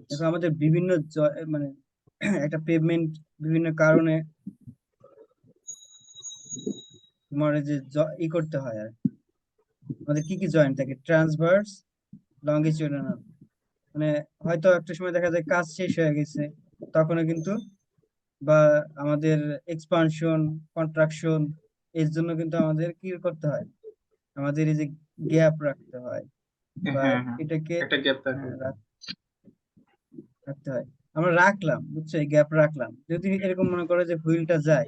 দেখো আমাদের বিভিন্ন মানে একটা পেভমেন্ট বিভিন্ন কারণে তোমার এই যে করতে হয় আর আমাদের কি কি জয়েন্ট থাকে, ট্রান্সভার্স, লঙ্গিটিউডিনাল। মানে হয়তো একটা সময় দেখা যায় কাজ শেষ হয়ে গেছে, তখনও কিন্তু বা আমাদের এক্সপানশন, কন্ট্রাকশন, এর জন্য কিন্তু আমাদের কি করতে হয়, আমাদের এই যে গ্যাপ রাখতে হয় বা হ্যাঁ হ্যাঁ, এটাকে একটা গ্যাপ থাকে। হ্যাঁ, রাখতে হয়। আমরা রাখলাম, বুঝছো, এই গ্যাপ রাখলাম। যদি এরকম মনে করো যে হুইলটা যায়,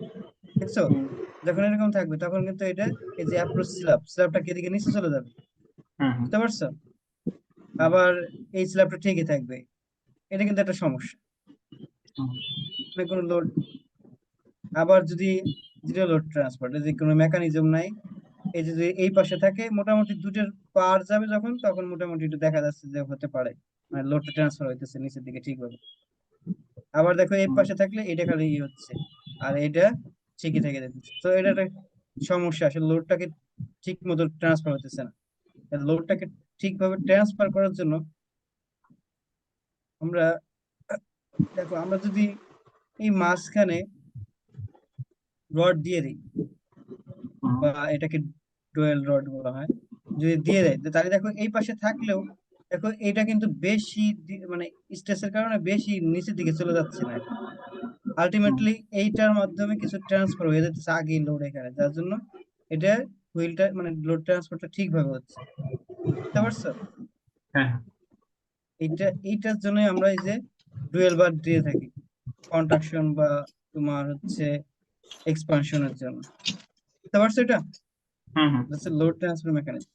দেখছো, হুম যখন এরকম থাকবে তখন কিন্তু এটা এই যে অ্যাপ্রোচ স্ল্যাবটা এদিকে নিচে চলে যাবে, হুম হুম বুঝতে পারছো? হুম আবার এই স্ল্যাবটা ঠিকই থাকবে। এটা কিন্তু একটা সমস্যা, হুম মানে কোনো লোড। আবার যদি জিরো লোড ট্রান্সফার, যদি কোনো মেকানিজম নাই, এই যে যদি এই পাশে থাকে, মোটামুটি দুটোর পার যাবে যখন, তখন মোটামুটি একটু দেখা যাচ্ছে যে হতে পারে মানে লোডটা ট্রান্সফার হইতেছে নিচের দিকে ঠিকভাবে। আবার দেখো এই হুম। পাশে থাকলে এটা খালি হচ্ছে, আর এটা ঠিকই থেকে যাচ্ছে। তো এটা একটা সমস্যা, আসলে লোডটাকে ঠিক মতো ট্রান্সফার হতেছে না। লোডটাকে ঠিকভাবে ট্রান্সফার করার জন্য আমরা, দেখো আমরা যদি এই মাঝখানে রড দিয়ে দিই, হুম। বা এটাকে ডোয়েল রড বলা হয়, যদি দিয়ে দেয় তাহলে দেখো এই পাশে থাকলেও, দেখো এটা কিন্তু বেশি মানে স্ট্রেসের কারণে বেশি নিচের দিকে চলে যাচ্ছে না। হুম। আলটিমেটলি এইটার মাধ্যমে কিছু ট্রান্সফার হয়ে যাচ্ছে আগে লোড এখানে, যার জন্য এটা হুইলটা মানে লোড ট্রান্সফারটা ঠিকভাবে হচ্ছে, বুঝতে পারছো? হ্যাঁ হ্যাঁ। এইটার জন্য আমরা এই যে ডুয়েল বার দিয়ে থাকি, কন্ট্রাকশন বা তোমার হচ্ছে এক্সপানশনের জন্য, বুঝতে পারছো? এটা হুম হুম। হচ্ছে লোড ট্রান্সফার মেকানিজম।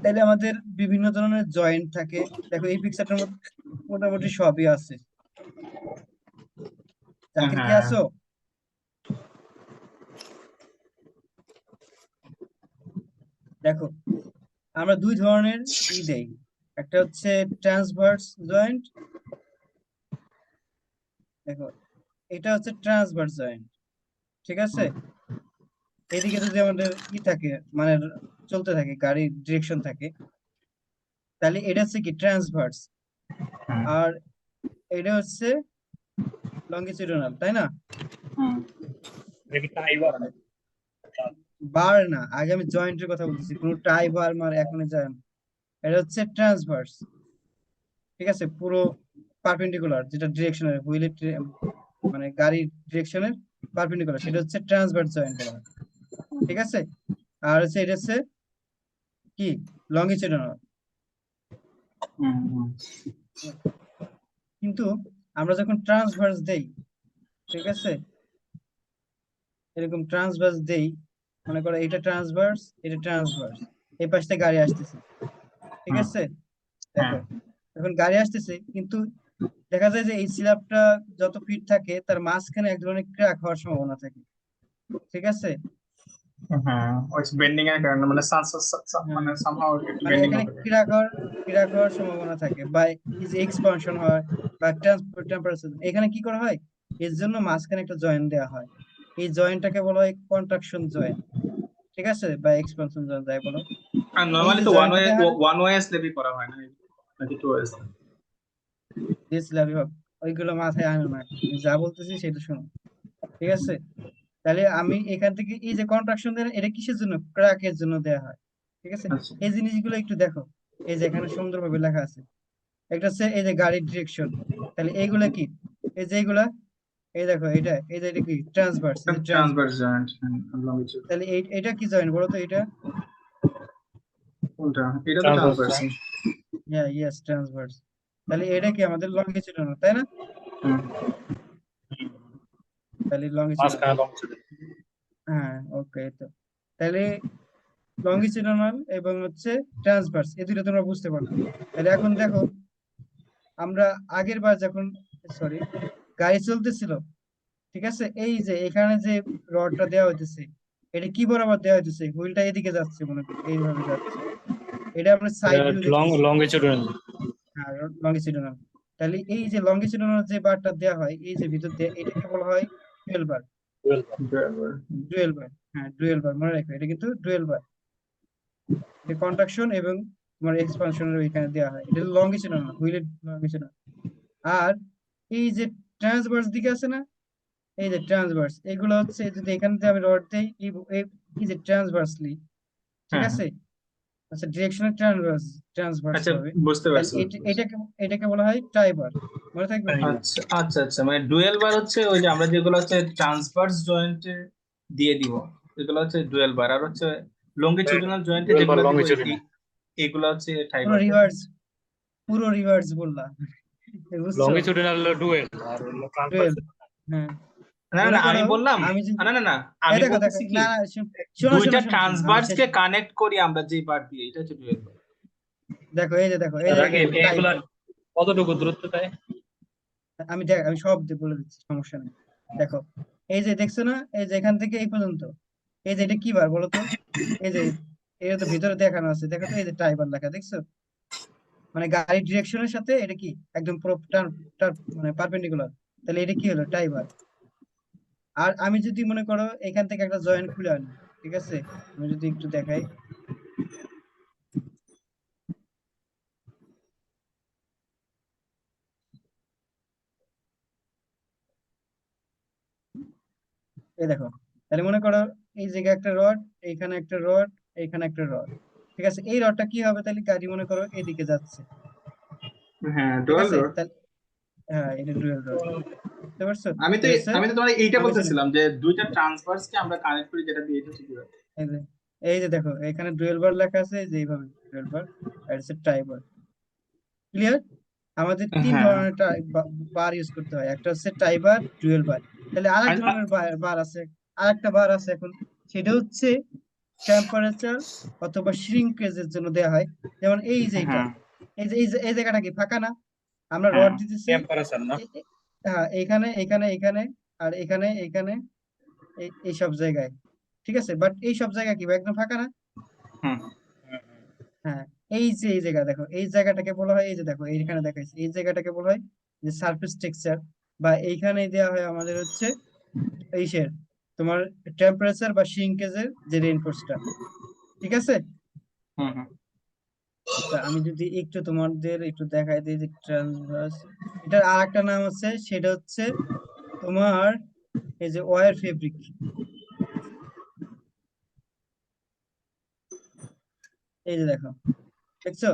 তাইলে আমাদের বিভিন্ন ধরনের জয়েন্ট থাকে। দেখো এই পিকচারটার মধ্যে মোটামুটি সবই আছে। জাকির, কি হ্যাঁ। আছো? দেখো আমরা দুই ধরনের দেই, একটা হচ্ছে ট্রান্সভার্স জয়েন্ট। দেখো এটা হচ্ছে ট্রান্সভার্স জয়েন্ট, ঠিক আছে? হুম। এদিকে যদি আমাদের থাকে, মানে চলতে থাকে, গাড়ির ডিরেকশন থাকে, তাহলে এটা হচ্ছে কি ট্রান্সভার্স। হুম। আর এটা হচ্ছে লঙ্গিটিউডিনাল, তাই না? হুম। এটা কি টাইবার? বার না, আগে আমি জয়েন্টের কথা বলতেছি, কোনো টাই বার মার এখনই যায় না। এটা হচ্ছে ট্রান্সভার্স, ঠিক আছে, পুরো পারপেন্ডিকুলার, যেটা ডিরেকশনের হুইলের মানে গাড়ির ডিরেকশনের পারপেন্ডিকুলার, সেটা হচ্ছে ট্রান্সভার্স জয়েন্ট বলা হয়, ঠিক আছে? আর হচ্ছে এটা হচ্ছে কি লঙ্গিটিউডিনাল। হুম হুম কিন্তু আমরা যখন ট্রান্সভার্স দেই, ঠিক আছে, এরকম ট্রান্সভার্স দেই, মনে করো এটা ট্রান্সভার্স, এটা ট্রান্সভার্স, এই পাশ থেকে গাড়ি আসতেছে, ঠিক হুম। আছে? হ্যাঁ। দেখো এখন গাড়ি আসতেছে, কিন্তু দেখা যায় যে এই স্ল্যাবটা যত ফিট থাকে তার মাঝখানে এক ধরনের ক্র্যাক হওয়ার সম্ভাবনা থাকে, ঠিক আছে? হ্যাঁ, ওই বেন্ডিং এর কারণে মানে হ্যাঁ, মানে সামহাও একটু মানে বেন্ডিং এখানে হতে পারে। ক্র্যাক হওয়ার সম্ভাবনা থাকে, বা এই যে এক্সপানশন হয় বা টেম্পারেচার, এখানে কি করা হয়, এর জন্য মাঝখানে একটা জয়েন্ট দেওয়া হয়। এই জয়েন্টটাকে বলা হয় কন্ট্রাকশন জয়েন্ট, ঠিক আছে, বা এক্সপানশন জয়েন্ট যাই বলো। আর এই নরমালি যে তো জয়েন্টটা দেওয়া হয় না, ওয়ান ওয়ে স্লেভই করা হয় না, নাকি টু ওয়ে? দিয়েছিলাম বিভাগ, ওইগুলো মাথায় আনো না, আমি যা বলতেছি সেটা শোনো, ঠিক আছে? তাহলে আমি এখান থেকে এই যে কন্ট্রাকশন দেন, এটা কিসের জন্য, ক্র্যাকের জন্য দেওয়া হয়, ঠিক আছে? আচ্ছা। এই জিনিসগুলো একটু দেখো, এই যে এখানে সুন্দরভাবে লেখা আছে। একটা হচ্ছে এই যে গাড়ির ডিরেকশন, তাহলে এইগুলা কি, এই যে এইগুলা, এই দেখো এটা, এই যে এটা কি ট্রান্সভার্স, এই যে ট্রান্সভার্স ট্রান্সভার্স। জয়েন্ট, লংজিটিউড। তাহলে এটা কি জয়েন্ট বলো তো, এটা? কোনটা? এটা তো ট্রান্সফার ট্রান্সভার্স। জয়েন্ট হ্যাঁ, ইয়েস, ট্রান্সভার্স। তাহলে এটা কি আমাদের লঙ্গিটিউডিনাল, তাই না? হুম। তাহলে লঙ্গিটিউডিনাল, মাঝখানে লং ছিল। হ্যাঁ, ওকে। তো তাহলে লঙ্গিটিউডিনাল এবং হচ্ছে ট্রান্সভার্স, এই দুটো তোমরা বুঝতে পারছো। তাহলে এখন দেখো, আমরা আগের বার যখন, সরি, গাড়ি চলতেছিল, ঠিক আছে, এই যে এখানে যে রডটা দেওয়া হইতেছে, এটা কি বরাবর দেওয়া হইতেছে, হুইলটা এদিকে যাচ্ছে, মনে করি এইভাবে যাচ্ছে, এটা আমরা এটা সাইড ভিউ লং দেখতেছি। লংগিটিউডিনাল। হ্যাঁ, লঙ্গিটিউডিনাল। তাহলে এই যে লঙ্গিটিউডিনাল যে বারটা দেওয়া হয়, এই যে ভিতর দিয়ে, এটাকে বলা হয় ডুয়েল বার। ড্রাইভার। ডুয়েল বার, হ্যাঁ ডুয়েল বার, মনে রাখো, এটা কিন্তু ডুয়েল বার। এটা কন্ট্রাকশন এবং তোমার এক্সপানশনের ওইখানে দেওয়া হয়, এটা লঙ্গিচুডাল না, হুইলের লঙ্গিচুডাল। আর এই যে ট্রান্সভার্স দিকে আছে না, এই যে ট্রান্সভার্স, এগুলো হচ্ছে যদি এখান থেকে আমি রড দেই এই যে ট্রান্সভার্সলি, ঠিক হ্যাঁ, আছে, আচ্ছা ডিরেকশনাল ট্রান্সভার্স ট্রান্সভার্স আচ্ছা, হবে, বুঝতে তাহলে পারছি, বুঝতে পারছি। এটাকে বলা হয় টাইবার, মনে থাকবে। আচ্ছা, আচ্ছা, আচ্ছা, মানে ডুয়েল বার হচ্ছে ওই যে আমরা যেগুলো হচ্ছে ট্রান্সভার্স জয়েন্টে দিয়ে দিব, এগুলো হচ্ছে ডুয়েল বার। আর হচ্ছে লঙ্গিটিউডিনাল জয়েন্টে ডুয়েল বা যেগুলো দিব লংজিটিউডিনাল। এগুলো হচ্ছে টাই পুরো বার, তাই না? রিভার্স, পুরো রিভার্স বললাম, বুঝছো। লংজিটিউডিনাল হলো ডুয়েল আর হলো ট্রান্সভার্স। টুয়েলভ, হ্যাঁ। না, না, মনে না, আমি করো বললাম, আমি যদি, না, না, না, এই আমি দেখো দেখো, বলতেছি কি, না না, শোনো দুইটা শোনো শোনো শোনো, আমি ট্রান্সভার্স শেষ কে করি। কানেক্ট করি আমরা যে বার দিয়ে, এটা হচ্ছে ডুয়েল বার। দেখো এই যে দেখো, এই যে রাকিব, এখানে এগুলা টাইবার, কতটুকু দূরত্ব দেয়? আমি সব বলে দিচ্ছি, সমস্যা নেই। দেখো এই যে দেখছো না, এই যে এখান থেকে এই পর্যন্ত, এই যে এটা কি বার বলো তো, এই যে এটা তো ভিতরে দেখানো আছে, দেখো তো এই যে টাইবার লেখা দেখছো, মানে গাড়ির ডিরেকশনের সাথে এটা কি একদম পুরো মানে পারপেন্ডিকুলার, তাহলে এটা কি হলো টাইবার। আর আমি যদি মনে করো এখান থেকে একটা জয়েন্ট খুলে আনি, ঠিক আছে, আমি যদি একটু দেখাই, এই দেখো, তাহলে মনে করো এই জায়গায় একটা রড, এইখানে একটা রড, এইখানে একটা রড, ঠিক আছে, এই রডটা কি হবে, তাহলে গাড়ি মনে করো এদিকে যাচ্ছে, হ্যাঁ, ঠিক ডুয়েল আছে, রড। তাহলে হ্যাঁ এটা ডুয়াল রড, বুঝতে পারছো। আমি তো এটা হচ্ছে আমি তো তোমার এইটা লংগিটিউডিনাল, বলতেছিলাম যে দুইটা ট্রান্সভার্স কে আমরা কানেক্ট করি, যেটা দিয়ে এটা হচ্ছে dual। এই যে, এই যে দেখো এখানে ডুয়েল বার লেখা আছে, এই যে এইভাবে ডুয়েল বার, আর হচ্ছে ট্রাই বার, ক্লিয়ার। আমাদের তিন হ্যাঁ, ধরনের বার ইউজ করতে হয়, একটা হচ্ছে টাই বার, ডুয়েল বার, তাহলে আরেক ধরনের বার আছে, আরেকটা বার আছে এখন, সেটা হচ্ছে টেম্পারেচার অথবা শ্রিঙ্কেজের জন্য দেয়া হয়। যেমন এই যে এটা, হ্যাঁ, এই জায়গাটা কি ফাঁকা না, আমরা হ্যাঁ, রড দিতেছি, টেম্পারেচার না? হ্যাঁ এখানে এখানে এখানে, আর এখানে এখানে, এই সব জায়গায়, ঠিক আছে, বাট এই সব জায়গা কি একদম ফাঁকা না, হুম, হ্যাঁ। এই যে এই জায়গা দেখো, এই জায়গাটাকে বলা হয়, এই যে দেখো এইখানে দেখাইছে, এই জায়গাটাকে বলা হয় যে সারফেস টেক্সচার, বা এইখানে দেওয়া হয় আমাদের হচ্ছে এইসের তোমার টেম্পারেচার বা শ্রিঙ্কেজের যে রেইনফোর্সটা, ঠিক আছে। হুম, হুম। আচ্ছা আমি যদি একটু তোমাদের একটু দেখাই দিই যে ট্রান্সভার্স, এটার আর একটা নাম আছে, সেটা হচ্ছে তোমার এই যে ওয়্যার ফেব্রিক, এই যে দেখো, দেখছো,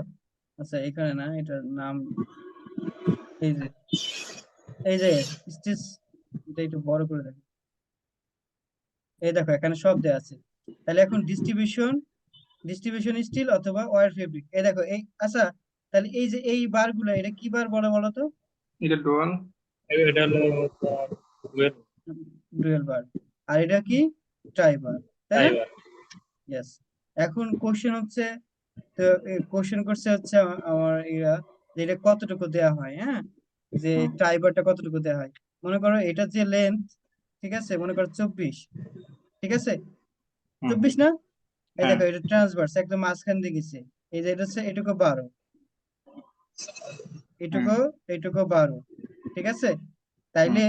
আচ্ছা এখানে না, এটার নাম এই যে, এই যে স্টিচ, এটা একটু বড় করে দেখো, এই দেখো এখানে সব দেওয়া আছে, তাহলে এখন ডিস্ট্রিবিউশন স্টিল অথবা ওয়্যার ফেব্রিক, এই দেখো এই, আচ্ছা তাহলে এই যে এই বার গুলো, এটা কি বার বলে বলো তো, এটা ডুয়াল। এটা হলো ডুয়েল। ডুয়েল বার, আর এটা কি ট্রাই বার, তাই না, টাইবার। ইয়েস। এখন কোশ্চেন হচ্ছে, তো কোশ্চেন করছে হচ্ছে আমার এরা, যে এটা কতটুকু দেয়া হয়, হ্যাঁ, যে হুম, ট্রাইবারটা কতটুকু দেয়া হয়, মনে করো এটা যে লেন্থ, ঠিক আছে, মনে করো 24, ঠিক আছে, হুম, 24 না, এই হ্যাঁ, দেখো এটা ট্রান্সভার্স একদম মাঝখান দিয়ে গেছে, এই যে এটা হচ্ছে এটুকু 12, হুম, এটুকু এটুকু 12, ঠিক আছে, হুম, তাইলে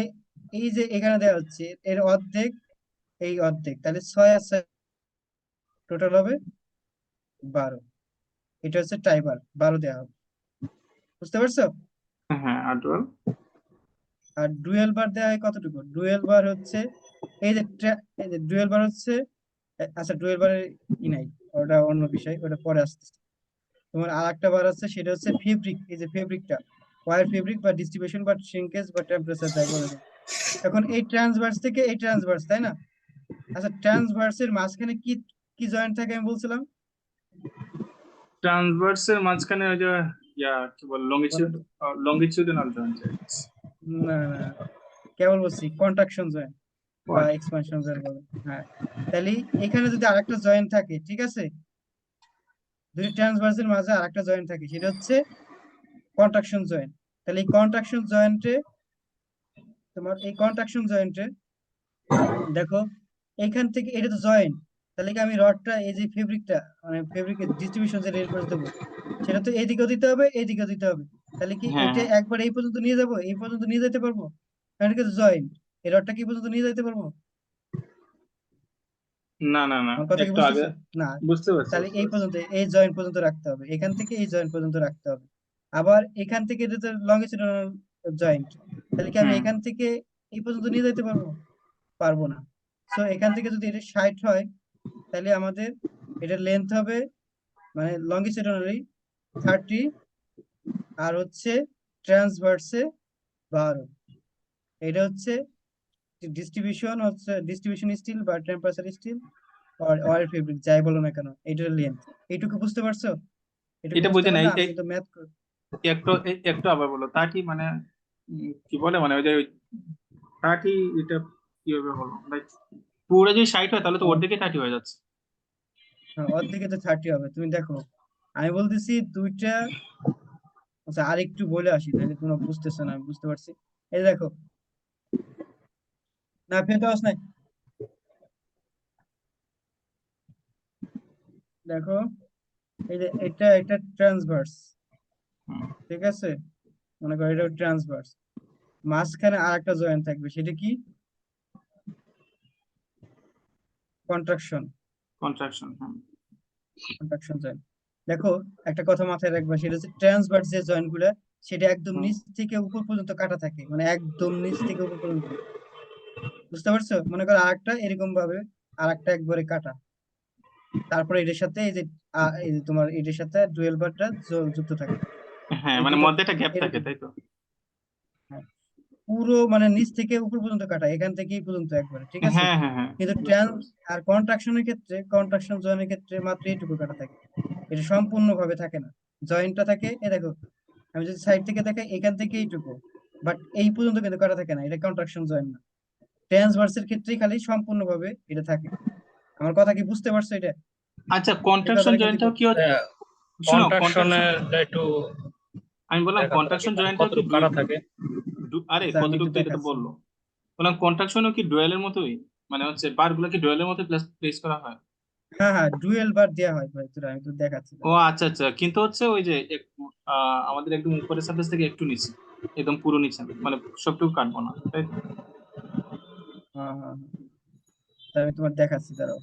এই যে এখানে দেওয়া হচ্ছে এর অর্ধেক, এই অর্ধেক, তাহলে 6 আর 6 টোটাল হবে 12, এটা হচ্ছে টাইবার, 12 দেওয়া হবে, বুঝতে পারছো। হ্যাঁ, আর ডুয়াল। আর ডুয়েল বার দেওয়া হয় কতটুকু, ডুয়েল বার হচ্ছে এই যে এই যে ডুয়েল বার হচ্ছে, আচ্ছা ডুয়েল বারের কি নাই, ওটা অন্য বিষয়, ওটা পরে আসতেছে। তোমার আর একটা বার আছে, সেটা হচ্ছে ফেব্রিক, এই যে ফেব্রিকটা, ওয়্যার ফেব্রিক বা ডিস্ট্রিবিউশন বা শ্রিঙ্কেজ বা টেম্পারেচার যাই বলে দাও। এখন এই ট্রান্সভার্স থেকে এই ট্রান্সভার্স, তাই না, আচ্ছা ট্রান্সভার্সের মাঝখানে কি কি জয়েন্ট থাকে আমি বলছিলাম, ট্রান্সভার্সের মাঝখানে ওই যে কি বল, বলো তো। Longitudinal joint. না না, কেবল বলছি কন্ট্রাকশন জয়েন্ট বা এক্সপানশন জয়েন্ট বলে, হ্যাঁ। তাহলে এখানে যদি আরেকটা জয়েন্ট থাকে, ঠিক আছে, দুই ট্রান্সভার্সের মাঝে আরেকটা জয়েন্ট থাকে, সেটা হচ্ছে কন্ট্রাকশন জয়েন্ট, তাহলে এই কন্ট্রাকশন জয়েন্টে, তোমার এই কন্ট্রাকশন জয়েন্টে দেখো, এইখান থেকে এটা তো জয়েন্ট, তাহলে কি আমি রডটা এই যে ফেব্রিকটা, মানে ফেব্রিকের ডিস্ট্রিবিউশন যে রেনফোর্স দেবো, সেটা তো এইদিকেও দিতে হবে এইদিকেও দিতে হবে, তাহলে কি হ্যাঁ, এটা হ্যাঁ, একবার এই পর্যন্ত নিয়ে যাবো, এই পর্যন্ত নিয়ে যেতে পারবো, কারণ এটা জয়েন্ট, এই রডটা কি পর্যন্ত নিয়ে যেতে পারবো, না না না, আমার কথা কি একটু আগে বুঝতেছো? না, বুঝতে পারছি তাহলে বুঝতে এই পারছি। পর্যন্ত, এই জয়েন্ট পর্যন্ত রাখতে হবে, এখান থেকে এই জয়েন্ট পর্যন্ত রাখতে হবে। আবার এখান থেকে এটা তো লঙ্গিটিউডিনাল জয়েন্ট, তাহলে কি আমি হুম এখান থেকে এই পর্যন্ত নিয়ে যেতে পারবো? পারবো না। সো এখান থেকে যদি এটা 60 হয়, তাহলে আমাদের এটার লেন্থ হবে, মানে লঙ্গিটিউডিনালি 30, আর হচ্ছে ট্রান্সভার্সে 12। এটা হচ্ছে ডিস্ট্রিবিউশন স্টিল বা টেম্পারেচার স্টিল অয়েল ফেব্রিক যাই বলো না কেন, এটার লেন্থ। এইটুকু বুঝতে পারছো? এটুকু এটা বুঝতে বুঝি না, পারলে আমি কিন্তু ম্যাথ। একটু আবার বলো তা কি মানে, কি বলে মানে ওই যে 30, এটা কিভাবে হলো লাইক পুরো যদি 60 হয় তাহলে তো অর্ধেকে 30 হয়ে যাচ্ছে। অর্ধেকে তো 30 হবে, তুমি দেখো। আমি বলতেছি দুইটা। আচ্ছা, আর একটু বলে আসি, তাহলে তোমরা বুঝতেছো না, আমি বুঝতে পারছি। এই যে দেখো, না ফেরদৌস নাই, দেখো, এই যে এটা এটা ট্রান্সভার্স, হুম, ঠিক আছে? মনে করো এটা ট্রান্সভার্স, মাঝখানে আর একটা জয়েন্ট থাকবে, সেটা কি? কন্ট্রাকশন। কন্ট্রাকশন, হুম কন্ট্রাকশন জয়েন্ট। দেখো, একটা কথা মাথায় রাখবা, সেটা হচ্ছে ট্রান্সভার্স যে জয়েন্ট গুলা, সেটা একদম হুম। নিচ থেকে উপর পর্যন্ত কাটা থাকে, মানে একদম নিচ থেকে উপর পর্যন্ত। বুঝতে পারছো? মনে করো আরেকটা এরকম ভাবে, আরেকটা একবারে কাটা, তারপরে এটার সাথে এই যে তোমার এটার সাথে ডুয়েল বারটা যুক্ত থাকে। হ্যাঁ এই মানে দুইটা মধ্যে একটা গ্যাপ থাকে এরকম। তাই তো। হ্যাঁ, পুরো মানে নিচ থেকে উপর পর্যন্ত কাটা, এখান থেকে এই পর্যন্ত একবারে, ঠিক আছে? হ্যাঁ হ্যাঁ হ্যাঁ, কিন্তু বুঝতে পারছি। আর কন্ট্রাকশনের ক্ষেত্রে, কন্ট্রাকশন জয়েন্টের ক্ষেত্রে মাত্র এইটুকু কাটা থাকে, এটা সম্পূর্ণ ভাবে থাকে না। জয়েন্টটা থাকে, এ দেখো, আমি যদি সাইড থেকে দেখাই, এখান থেকে এইটুকু, বাট এই পর্যন্ত কিন্তু কাটা থাকে না, এটা কন্ট্রাকশন জয়েন্ট না। ট্রান্সভার্সের ক্ষেত্রেই খালি সম্পূর্ণ ভাবে এটা থাকে। আমার কথা কি বুঝতে পারছো এটা? আচ্ছা, এই কন্ট্রাকশন কথাটা কিন্তু জয়েন্টটাও কি হচ্ছে? শোনো, কন্ট্রাকশনে কন্ট্রাকশন, একটু আমি বললাম দেখা থাকে কন্ট্রাকশন মানে জয়েন্টটাও কি কতটুকু কাটা থাকে। আরে আচ্ছা, আমি একটু কতটুকু তো এটা তো দেখাচ্ছি। বললো। বললাম কন্ট্রাকশনও কি ডুয়েলের মতোই, মানে হচ্ছে বার গুলো কি ডুয়েলের মতো প্লেস করা হয়? হ্যাঁ হ্যাঁ, ডুয়েল বার দেওয়া হয় ভাই, তোরা আমি তো দেখাচ্ছি ও দাঁড়া। আচ্ছা আচ্ছা, কিন্তু হচ্ছে ওই যে আমাদের একদম উপরের সারফেস থেকে একটু নিচে, একদম পুরো নিচে না, মানে সবটুকু কাটবো না তাই তো? হ্যাঁ হ্যাঁ হ্যাঁ, তা আমি তোমার দেখাচ্ছি দাঁড়াও।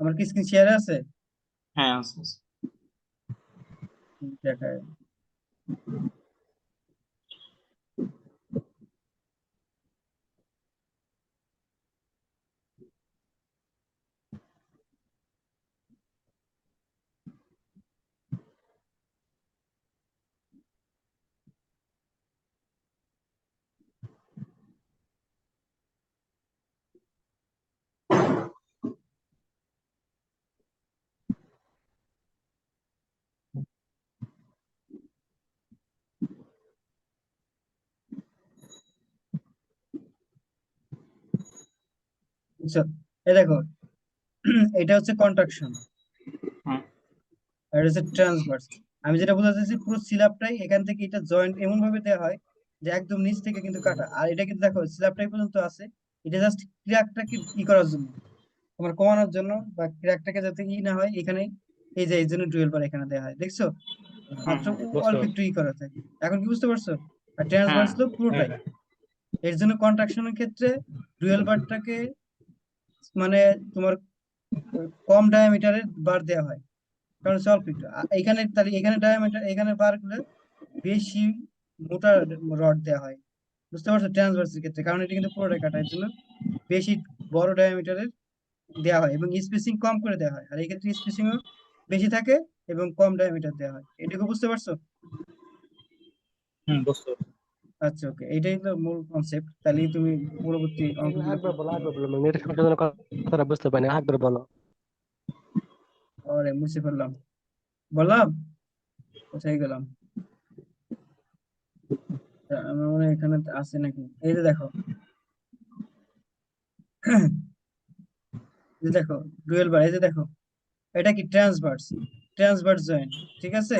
আমার কি স্ক্রিন শেয়ার আছে? হ্যাঁ আছে আছে। দেখায়। বুঝছো? এই দেখো, এটা হচ্ছে কন্ট্রাকশন, হুম আর এটা হচ্ছে ট্রান্সভার্স। আমি যেটা বোঝাতে চাইছি, পুরো সিলাবটাই এখান থেকে এটা জয়েন্ট এমন ভাবে দেওয়া হয় যে একদম নিচ থেকে কিন্তু কাটা, আর এটা কিন্তু দেখো সিলাবটাই পর্যন্ত আছে। এটা জাস্ট ক্র্যাকটাকে করার জন্য, তোমার কমানোর জন্য, বা ক্র্যাকটাকে যাতে না হয় এখানে, এই যে এই জন্য ডুয়েল বার এখানে দেওয়া হয়, দেখছো? হুম মাত্র হুম। বুঝতে অল্প একটু পারছি। করা থাকে। এখন কি বুঝতে পারছো? আর হ্যাঁ ট্রান্সভার্স তো হ্যাঁ পুরোটাই। হ্যাঁ। এর জন্য কন্ট্রাকশনের ক্ষেত্রে ডুয়েল বারটাকে, মানে তোমার কম ডায়ামিটারের বার দেওয়া হয়, কারণ হচ্ছে অল্প একটু। এখানে তাহলে এখানে ডায়ামিটার, এখানে বার গুলো বেশি মোটা রড দেওয়া হয়। বুঝতে পারছো? ট্রান্সভার্সের ক্ষেত্রে, কারণ এটা কিন্তু পুরোটাই কাটা, এর জন্য বেশি বড় ডায়ামিটারের দেওয়া হয়, এবং স্পেসিং কম করে দেওয়া হয়। আর এই ক্ষেত্রে স্পেসিংও বেশি থাকে এবং কম ডায়ামিটার দেওয়া হয়। এটুকু বুঝতে পারছো? বুঝতে পারছি। আচ্ছা, ওকে, এইটাই তো মূল কনসেপ্ট। তাহলে তুমি পরবর্তী এগুলো অঙ্কগুলো একবার করতে বলো, পারো। একবার বলো, নেটের সংশোধনের কথাটা বুঝতে পারিনি, একবার বলো। আরে মুছে ফেললাম, বললাম কোথায় গেলাম? আমার মনে হয় এখানে আছে নাকি, এই যে দেখো, এই যে দেখো, ডুয়েল বার, এই যে দেখো, এটা কি ট্রান্সভার্স, ট্রান্সভার্স জয়েন্ট, ঠিক আছে?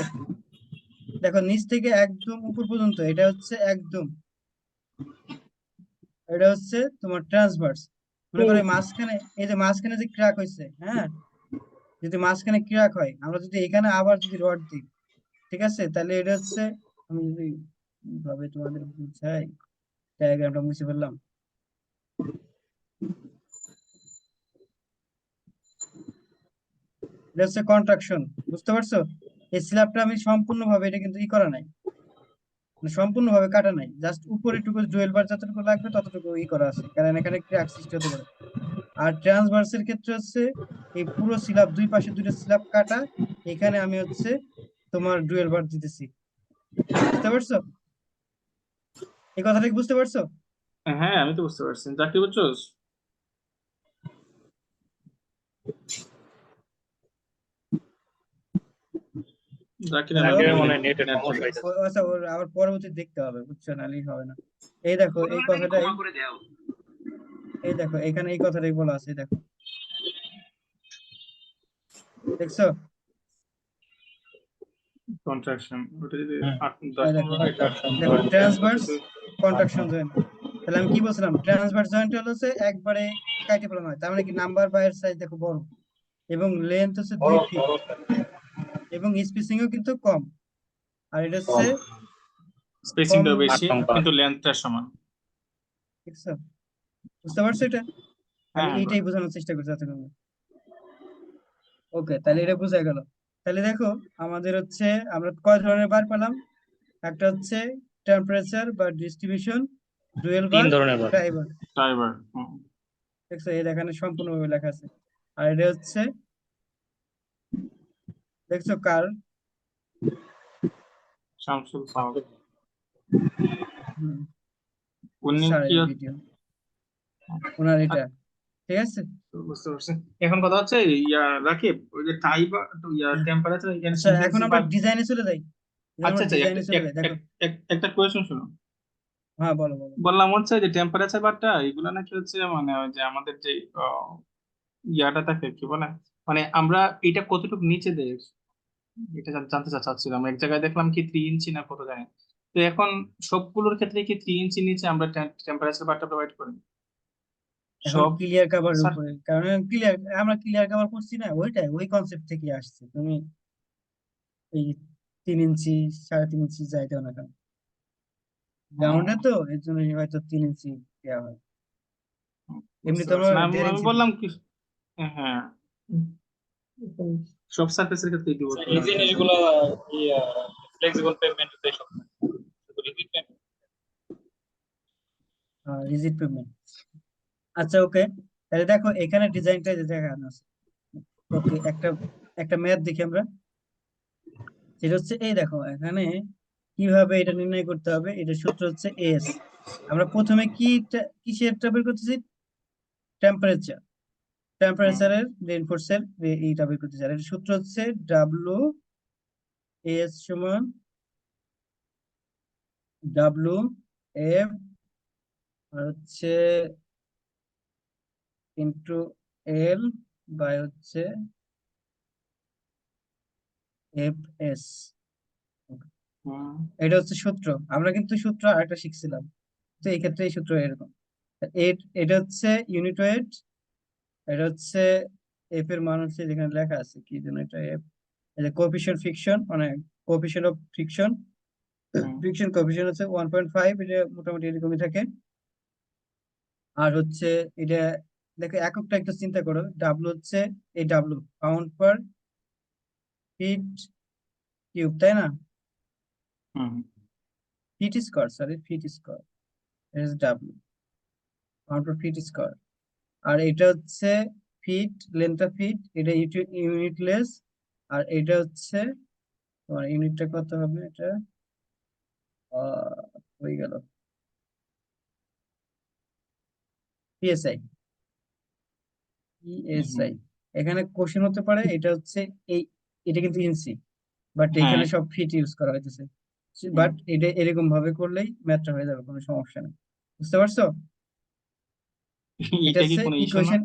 দেখো, নিচ থেকে একদম উপর পর্যন্ত এটা হচ্ছে একদম, এটা হচ্ছে তোমার ট্রান্সভার্স। মনে করো এই মাঝখানে, এই যে মাঝখানে যে ক্র্যাক হয়েছে, হ্যাঁ, যদি মাঝখানে ক্র্যাক হয়, আমরা যদি এখানে আবার যদি রড দিই, ঠিক আছে, তাহলে এটা হচ্ছে, আমি যদি ভাবে তোমাদের বুঝাই, ডায়াগ্রামটা মুছে ফেললাম। এটা হচ্ছে কন্ট্রাকশন, বুঝতে পারছো? এই স্ল্যাবটা আমি সম্পূর্ণভাবে এটা কিন্তু করা নাই, মানে সম্পূর্ণভাবে কাটা নাই, জাস্ট উপরেটুকু ডুয়েল বার যতটুকু লাগবে ততটুকু করা আছে, কারণ এখানে ক্র্যাক সৃষ্টি হতে পারে। আর ট্রান্সভার্সের ক্ষেত্রে হচ্ছে এই পুরো স্ল্যাব, দুই পাশে দুইটা স্ল্যাব কাটা, এখানে আমি হচ্ছে তোমার ডুয়েল বার দিতেছি। বুঝতে পারছো? এই কথাটা কি বুঝতে পারছো? হ্যাঁ, আমি তো বুঝতে পারছি। চাকরি বুঝছোস? জাকিরের হ্যালো? মনে আগে হয় মনে হয় নেটের নেট চলে সমস্যা গেছে। হইতেছে। আচ্ছা, ওর আবার পরবর্তী দেখতে হবে, বুঝছো, নাহলে হবে না। এই দেখো এই কথাটাই, এই দেখো এখানে এই কথাটাই বলা আছে, এই দেখো, দেখছো? কন্ট্রাকশন ওটা যদি হুম। 10 এই দেখো, 15 এটা দেখো ট্রান্সভার্স যদি কন্ট্রাকশন জয়েন্ট। তাহলে আমি কি বলছিলাম, ট্রান্সভার্স জয়েন্ট হচ্ছে একবারে কাইটে ফেলানো হয়, তার মানে কি নাম্বার বাই এর সাইজ দেখো বড়, এবং লেন্থ হচ্ছে বড় 2 ফিট, বড় এবং স্পেসিংও কিন্তু কম। আর এটা হচ্ছে কম স্পেসিংটা কম, বেশি 8 নম্বর। কিন্তু লেন্থটা সমান। দেখছো? বুঝতে পারছো এটা? আমি হ্যাঁ, এইটাই বোঝানোর চেষ্টা করছি এতক্ষণ। ওকে, তাহলে এটা বোঝা গেল। তাহলে দেখো আমাদের হচ্ছে, আমরা কয় ধরনের বার পেলাম? একটা হচ্ছে টেম্পারেচার বা ডিস্ট্রিবিউশন, ডুয়েল 3 বার, ধরনের বার। ট্রাইবার। ড্রাইভার দেখছো এই এখানে সম্পূর্ণভাবে লেখা আছে। আর এটা হচ্ছে, দেখছো কার, শামসুল পাওয়ার। হুম, উনি কি স্যারের ভিডিও, ওনার এটা, ঠিক আছে। বুঝতে পারছি। এখন কথা হচ্ছে রাকিব, ওই যে টেম্পারেচার আচ্ছা, এখন ইন্টেন্সিটি আমরা বা ডিজাইনে চলে যাই, এখন আচ্ছা আমরা আচ্ছা ডিজাইনে চলে যাই, দেখো। একটা কোয়েশ্চেন শুনো। হ্যাঁ, বলো বলো। বললাম হচ্ছে যে টেম্পারেচার বারটা এগুলো নাকি হচ্ছে মানে ওই যে আমাদের যে আহ, ইয়াটা থাকে কি বলে, মানে আমরা এটা কতটুকু নিচে দেই, এটা জানতে চাচ্ছিলাম। এক জায়গায় দেখলাম কি 3 ইঞ্চি না কত জানি। তো এখন সবগুলোর ক্ষেত্রে কি 3 ইঞ্চি নিচে আমরা টেম্পারেচার বারটা প্রোভাইড করি এখন সব? ক্লিয়ার কাভারের স্যার, উপরে, কারণ আমরা ক্লিয়ার কাভার করছি না, ওইটাই ওই কনসেপ্ট থেকে আসছে। তুমি এই 3 ইঞ্চি, 3.5 ইঞ্চি যাই দাও না কেন, গ্রাউন্ডে তো এর জন্য হয়তো 3 ইঞ্চি দেওয়া হয়, এমনি বুঝতে তো পারছি আমরা না, 1.5 আমি ইঞ্চি দিই। বললাম কি, হ্যাঁ, সব সার্ফেসের ক্ষেত্রে দিব এই জিনিসগুলো ফ্লেক্সিবল পেমেন্ট তো সব শুধু রিপিট পেমেন্ট। Rigid payment. আচ্ছা, ওকে, তাহলে দেখো এখানে ডিজাইনটা যে দেখানো আছে। ওকে, একটা একটা ম্যাথ দেখি আমরা, যেটা হচ্ছে এই দেখো এখানে কিভাবে এটা নির্ণয় করতে হবে। এটা সূত্র হচ্ছে এস। আমরা প্রথমে কিসেরটা বের করতেছি? টেম্পারেচার, টেম্পারেচারের রেইনফোর্সের এইটা বের করতেছি। আর এর সূত্র হচ্ছে ডাব্লু এস সমান ডাব্লু এফ, আর হচ্ছে ইন্টু এল বাই হচ্ছে এফ এস। এটা হচ্ছে সূত্র। আমরা কিন্তু সূত্র আরেকটা শিখছিলাম, তো এই ক্ষেত্রে এই সূত্র এরকম। এটা হচ্ছে ইউনিট ওয়েট, এটা হচ্ছে এফ এর মান হচ্ছে যেখানে লেখা আছে কি যেন, এটা এফ, এটা কোএফিসিয়েন্ট ফ্রিকশন, মানে coefficient of friction, friction coefficient হচ্ছে 1.5, এটা মোটামুটি এরকমই থাকে। আর হচ্ছে এটা, দেখো এককটা একটু চিন্তা করো, ডাব্লু হচ্ছে এই W pound per feet cube, তাই না? Feet square, sorry feet square, S W pound per feet square. আর এটা হচ্ছে ফিট, লেন্থটা ফিট, এটা ইউনিটলেস। আর এটা হচ্ছে তোমার ইউনিটটা কত হবে, এটা হয়ে গেল পিএসআই, পিএসআই। এখানে কোশ্চেন হতে পারে, এটা হচ্ছে এই, এটা কিন্তু ইঞ্চি, বাট হ্যাঁ, এখানে সব ফিট ইউজ করা হইতেছে। বাট এটা এরকম ভাবে করলেই ম্যাথটা হয়ে যাবে, কোনো সমস্যা নেই। বুঝতে পারছো? এটা এটা কি হচ্ছে কোনো ইস্যু না? ইকুয়েশন,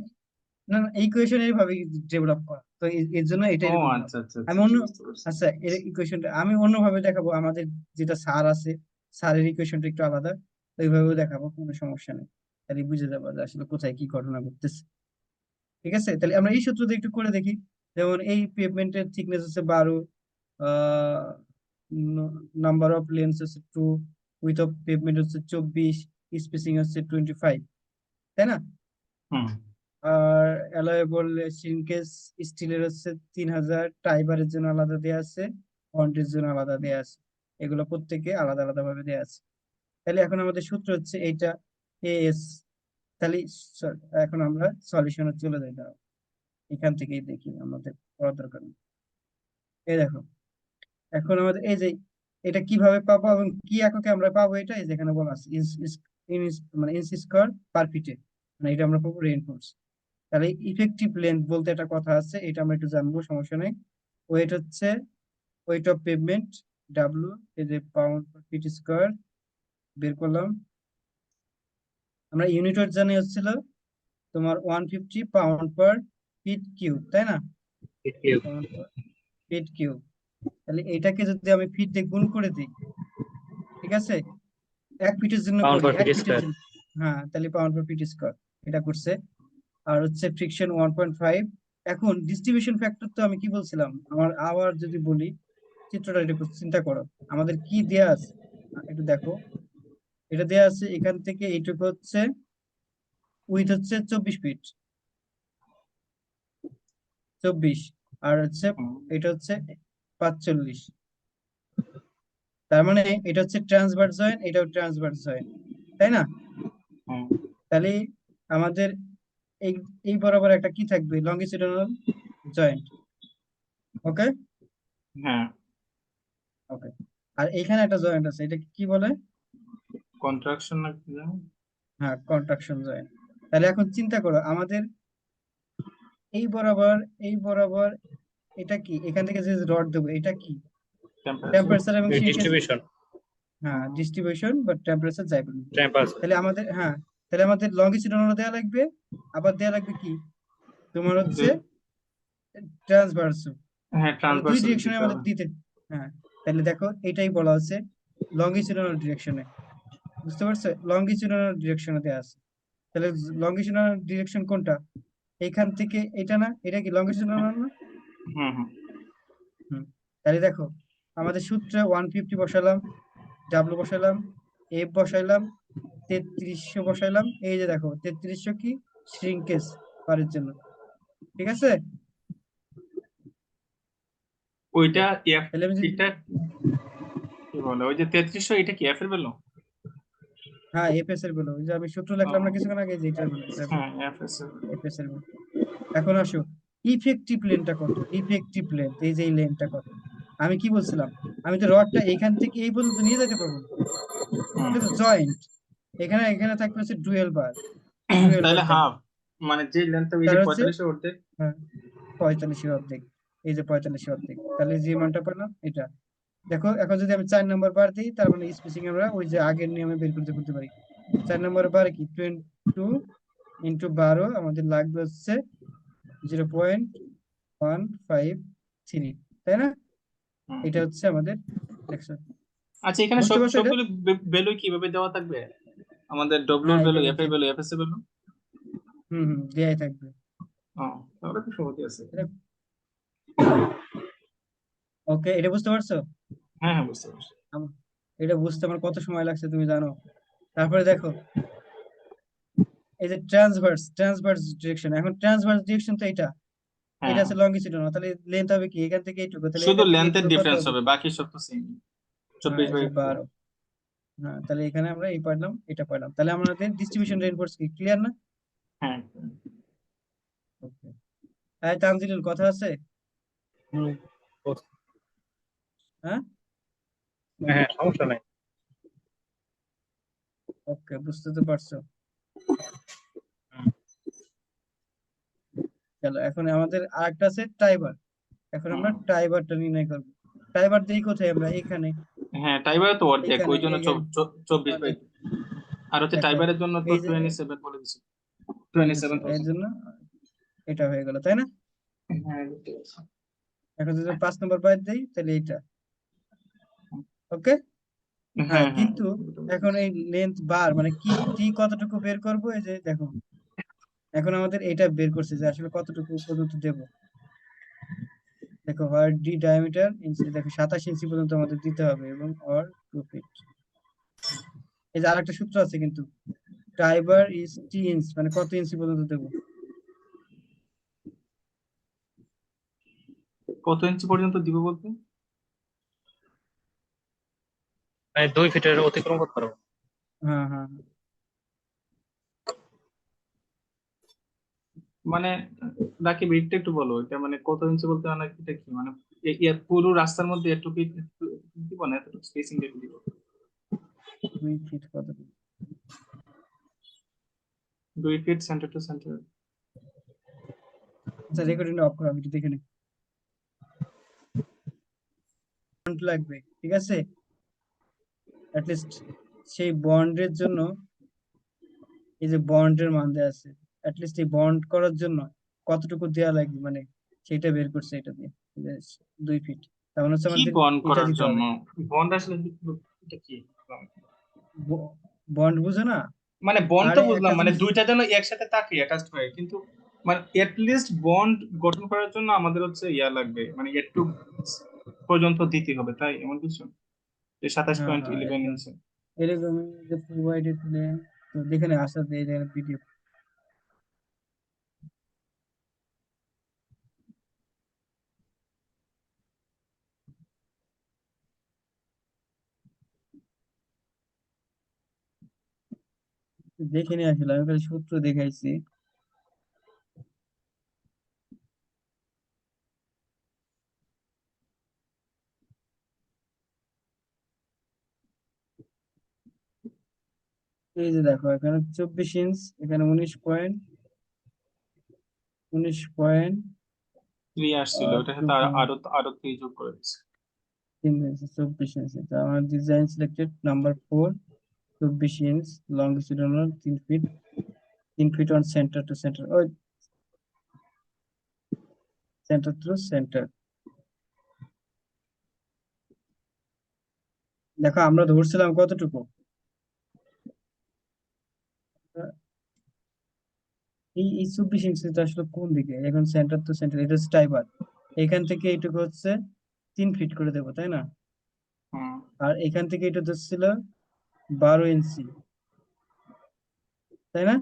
না না, ইকুয়েশন এইভাবে ডেভেলপ করা, তো এর জন্য এটা ও এরকম হবে। আচ্ছা আচ্ছা আমি আচ্ছা অন্য, আচ্ছা, বুঝতে পারছি। আচ্ছা এর ইকুয়েশনটা আমি অন্যভাবে দেখাবো, আমাদের যেটা স্যার আছে, স্যারের ইকুয়েশনটা একটু আলাদা, তো এইভাবেও দেখাবো, কোনো সমস্যা নেই। তাহলে বুঝে যাবো যে আসলে কোথায় কি ঘটনা ঘটতেছে। ঠিক আছে, তাহলে আমরা এই সূত্র দিয়ে একটু করে দেখি। যেমন এই পেভমেন্টের থিকনেস হচ্ছে 12, নাম্বার অফ লেন্স হচ্ছে 2, উইথ অফ পেভমেন্ট হচ্ছে 24, স্পেসিং হচ্ছে 25, তাই না? হুম আর অ্যালয়েবল সিনকেস স্টিলের হচ্ছে 3000, টাইবারের জন্য আলাদা দেওয়া আছে, বন্ডের জন্য আলাদা দেওয়া আছে, এগুলো প্রত্যেকে আলাদা আলাদা ভাবে দেওয়া আছে। তাহলে এখন আমাদের সূত্র হচ্ছে এইটা এএস। তাহলে এখন আমরা সলিউশনে চলে যাই, দাঁড়াও এখান থেকেই দেখি, আমাদের পড়ার দরকার নেই। এই দেখো, এখন আমাদের এই যে এটা কিভাবে পাবো এবং কি এককে আমরা পাবো, এটা এই যেখানে বলা আছে মানে ইঞ্চ স্কয়ার পার ফিটে, মানে এটা আমরা পাবো রেইনফোর্স। তাহলে ইফেক্টিভ লেন্থ বলতে একটা কথা আছে, এটা আমরা একটু জানবো, সমস্যা নেই। ওয়েট হচ্ছে ওয়েট অফ পেভমেন্ট, ডাব্লু, এই যে পাউন্ড পার ফিট স্কয়ার বের করলাম। আমরা ইউনিট ওয়েট জানি হচ্ছিল তোমার 150 পাউন্ড পার ফিট কিউব, তাই না? Pound per feet cube. তাহলে এটাকে যদি আমি ফিট দিয়ে গুণ করে দিই, ঠিক আছে, 1 ফিটের জন্য পাউন্ড করি, পার 1 ফিট ফিটের স্কয়ার। জন্য, হ্যাঁ, তাহলে পাউন্ড পার ফিট স্কয়ার এটা করছে। আর হচ্ছে ফ্রিকশন 1.5। এখন ডিস্ট্রিবিউশন ফ্যাক্টর তো আমি কি বলছিলাম, আমার আবার যদি বলি, চিত্রটা একটু চিন্তা করো, আমাদের কি দেয়া আছে একটু দেখো। এটা দেয়া আছে এখান থেকে এইটুকু হচ্ছে উইথ হচ্ছে 24 ফিট, 24, আর হচ্ছে হুম এটা হচ্ছে 45। তার মানে এটা হচ্ছে ট্রান্সভার্স জয়েন্ট, এটাও ট্রান্সভার্স জয়েন্ট, তাই না? হুম তাহলে আমাদের এই এই বরাবর একটা কি থাকবে, লঙ্গিটিউডিনাল জয়েন্ট। ওকে, হ্যাঁ ওকে। আর এখানে একটা জয়েন্ট আছে, এটা কি বলে? কন্ট্রাকশন না কি জানো? হ্যাঁ, কন্ট্রাকশন জয়েন্ট। তাহলে এখন চিন্তা করো, আমাদের এই বরাবর, এই বরাবর এটা কি, এখান থেকে যে রড দেবো এটা কি, টেম্পারেচার। টেম্পারেচার এবং সিনকেস, ডিস্ট্রিবিউশন হ্যাঁ, ডিস্ট্রিবিউশন বা টেম্পারেচার যাই বলুন। টেম্পারেচার। তাহলে আমাদের, হ্যাঁ, তাহলে আমাদের লঙ্গিটিউডিনাল দেওয়া লাগবে, আবার দেওয়া লাগবে কি তোমার হচ্ছে ট্রান্সভার্স। হ্যাঁ তাহলে দুই ট্রান্সভার্সাল ডিরেকশনে দিতে আমাদের হবে। দিতে, হ্যাঁ, তাহলে দেখো এটাই বলা হচ্ছে লঙ্গিটিউডিনাল ডিরেকশনে, বুঝতে পারছো? লঙ্গিটিউডিনাল ডিরেকশনে দেওয়া আছে। তাহলে লঙ্গিটিউডিনাল ডিরেকশন কোনটা, এইখান থেকে এটা না, এটা কি লঙ্গিটিউডিনাল না? হুম হুম হুম। তাহলে দেখো, আমাদের সূত্রে 150 বসালাম, ডাব্লু বসালাম, এফ বসাইলাম, 3300 বসাইলাম, এই যে দেখো 3300 কি শ্রিঙ্কেজ পারের জন্য, ঠিক আছে? ওইটা এফ, তাহলে আমি যদি, এটা কি বলে ওই যে 3300, এটা কি এফ এর বেলো? হ্যাঁ, এফএস এর বলো, ওই যে আমি সূত্র লিখলাম না কিছুক্ষণ আগে, যে এটার বলো, এটা হ্যাঁ এফ এস এর। এফএস এর বলো। এখন আসো, ইফেক্টিভ লেনটা কত, ইফেক্টিভ লেন্থ, এই যে এই লেনটা কত। আমি কি বলছিলাম, আমি তো রডটা এখান থেকে এই পর্যন্ত নিয়ে যেতে পারবো না, হুম এটা তো জয়েন্ট, এখানে এখানে থাকবে হচ্ছে ডুয়েল বার, ডুয়েল বার তাহলে থাকবে। হাফ, মানে যে লেন্থটা এই তার যে হচ্ছে, 45 অর্ধেক। হ্যাঁ, 45 অর্ধেক, এই যে 45 অর্ধেক, তাহলে যে মানটা পেলাম এটা। দেখো এখন যদি আমি 4 নম্বর বার দিই, তার মানে স্পেসিং আমরা ওই যে আগের নিয়মে বের করতে করতে পারি। 4 নম্বর বার কি 22 ইন্টু 12, আমাদের লাগবে হচ্ছে 0.153, তাই না? হুম। এটা হচ্ছে আমাদের দেখছো, আচ্ছা এখানে বুঝতে সব পারছো এটা? সবগুলো ভ্যালু কিভাবে দেওয়া থাকবে? আমাদের ডব্লিউ হ্যাঁ, এর ভ্যালু, এইভাবে এফ এর ভ্যালু, এফ এস এর ভ্যালু। দেয়াই থাকবে তাহলে তো সহজই আছে। এটা। ওকে, এটা বুঝতে পারছো? হ্যাঁ হ্যাঁ বুঝতে পারছি। আম- এটা বুঝতে আমার কত সময় লাগছে তুমি জানো? তারপরে দেখো, এই যে ট্রান্সভার্স ডিরেকশন, এখন ট্রান্সভার্স ডিরেকশন তো এটা, এটা হ্যাঁ আছে লঙ্গিটিউডিনাল, তাহলে লেন্থ হবে কি এখান থেকে এইটুকু, তাহলে শুধু এখান থেকে লেন্থের এইটুকু কত ডিফারেন্স হবে? হবে, বাকি সব তো সেম। হ্যাঁ, 24 এই বাই যে 4। 12। হ্যাঁ, তাহলে এখানে আমরা এই পাইলাম, এটা পাইলাম, তাহলে আমাদের ডিস্ট্রিবিউশন রেইনফোর্স কি ক্লিয়ার না? হ্যাঁ ওকে, হ্যাঁ, তানজিলুল কথা আছে? হুম। হ্যাঁ, হ্যাঁ সমস্যা নাই। ওকে, বুঝতে তো পারছো। চলো, এখন আমাদের আরেকটা আছে টাইবার। এখন আমরা হুম। টাইবারটা নির্ণয় করবো। টাইবার দিই কোথায় আমরা, এখানে, হ্যাঁ টাইবারে তো অর্ধেক, এখানে ওই জন্য এই যে 24 বাই। অর্ধেক। আর হচ্ছে দেখো টাইবারের জন্য তো এই যে 27 বলে দিছি, বুঝেছি, এর 27,000। জন্য এটা হয়ে গেল, তাই না? হ্যাঁ বুঝতে পারছি। এখন যদি 5 নম্বর বাদ দিই, তাহলে এইটা, ওকে। হ্যাঁ, হ্যাঁ হ্যাঁ কিন্তু এখন এই লেন্থ বার মানে কি, টি কতটুকু বের করবো, এই যে দেখো, এখন আমাদের এটা বের করছে যে আসলে কতটুকু পর্যন্ত দেব। দেখো হোয়াট ডি ডায়ামিটার ইঞ্চি, দেখো 27 ইঞ্চি পর্যন্ত আমাদের দিতে হবে এবং অর 2 ফিট। এই যে আরেকটা সূত্র আছে কিন্তু, টাইবার ইজ টি ইঞ্চ, মানে কত ইঞ্চি পর্যন্ত দেবো? কত ইঞ্চি পর্যন্ত দিব বলতে? মানে 2 ফিটের অতিক্রম করতে পারবো। হ্যাঁ হ্যাঁ হ্যাঁ। মানে রাকিব এটা একটু বলো, এটা মানে কত ইঞ্চি বলতে মানে এটা কি মানে পুরো রাস্তার মধ্যে একটু দিব না, এতটুকু স্পেসিং রেখে দিব? 2 ফিট কত? 2 ফিট সেন্টার টু সেন্টার। আচ্ছা রেকর্ডিং অফ করো, আমি একটু দেখে নিই। বন্ড লাগবে, ঠিক আছে? অ্যাটলিস্ট সেই বন্ডের জন্য, এই যে বন্ডের মান দেওয়া আছে, অ্যাটলিস্ট এই বন্ড করার জন্য কতটুকু দেওয়া লাগবে, মানে সেটা বের করছে এটা দিয়ে। 2 ফিট, তার মানে হচ্ছে কি আমাদের বন্ড এটা করার দিতে জন্য? হবে। বন্ড আসলে এটা কি? বন্ড বুঝো না? মানে বন্ড তো আরে বুঝলাম, একটা মানে জিনিস, দুইটা যেন একসাথে থাকে, অ্যাটাচড হয়, কিন্তু মানে লিস্ট বন্ড গঠন করার জন্য আমাদের হচ্ছে ইয়া লাগবে, মানে একটু পর্যন্ত দিতে হবে, তাই এমন কিছু? যে হ্যাঁ হ্যাঁ 27.11 একদম ইঞ্চি। এরকম, যে প্রোভাইডেড প্লেন, তো যেখানে আসাতে এই জায়গায় পিডিএফ দেখে নিয়ে আসলে, আমি খালি সূত্র দেখাইছি। এই যে দেখো, এখানে 24 ইঞ্চ, এখানে 19 পয়েন্ট 3 আসছিল, ওটার টু সাথে ফোর আরো আরো 3 যোগ করে দিচ্ছে। 3 ইঞ্চ, 24 ইঞ্চ। তো আমার design selected number 4, 24 inch longitudinal, 3 feet, 3 feet on centre to centre, ওই সেন্টার টু সেন্টার। দেখো আমরা ধরছিলাম কতটুকু, এই 24 ইঞ্চিটা আসলে কোন দিকে? এখন সেন্টার টু সেন্টার, এটা হচ্ছে টাইবার, এখান থেকে এইটুকু হচ্ছে 3 ফিট করে দেবো, তাই না? হুম আর এখান থেকে এটা ধরছিল 12 ইঞ্চি, তাই না?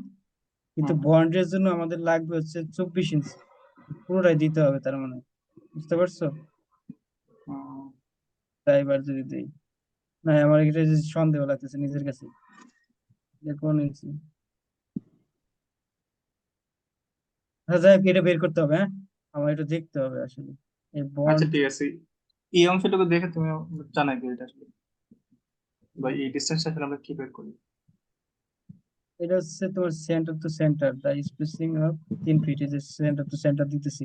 কিন্তু হুম বন্ডের জন্য আমাদের লাগবে হচ্ছে 24 ইঞ্চি, পুরোটাই দিতে হবে তার মানে, বুঝতে পারছো? হুম। টাইবার যদি দিই, না আমার এটা যে সন্দেহ লাগতেছে নিজের কাছে, যে কোন ইঞ্চি। আচ্ছা যাই হোক, এটা বের করতে হবে, হ্যাঁ আমার এটা দেখতে হবে আসলে এই আচ্ছা বন্ড। ঠিক আছে, এই অংশটুকু দেখে তুমি জানাই দিও এটা আসলে, বা এই ডিসটেন্সটা আসলে আমরা কি বের করি। এটা হচ্ছে তোমার centre to centre, the spacing of 3 feet, এই যে সেন্টার টু সেন্টার দিতেছি,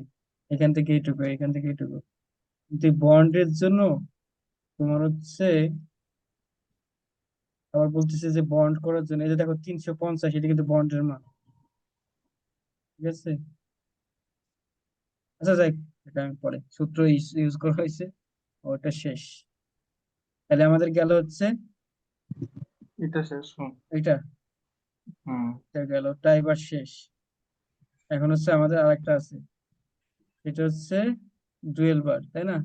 এখান থেকে এইটুকু, এখান থেকে এইটুকু। কিন্তু বন্ডের জন্য তোমার হচ্ছে, আবার বলতেছে যে বন্ড করার জন্য, এই যে দেখো 350, এটা কিন্তু বন্ডের মান, ঠিক আছে? আচ্ছা যাই, এটা আমি পরে সূত্র ইউজ করা হয়েছে, ওটা শেষ। তাহলে আমাদের গেল হচ্ছে এটা শেষ। হুম এটা, হুম এটা গেল টাইবার শেষ। এখন হচ্ছে আমাদের আরেকটা আছে, এটা হচ্ছে ডুয়েল বার, তাই না?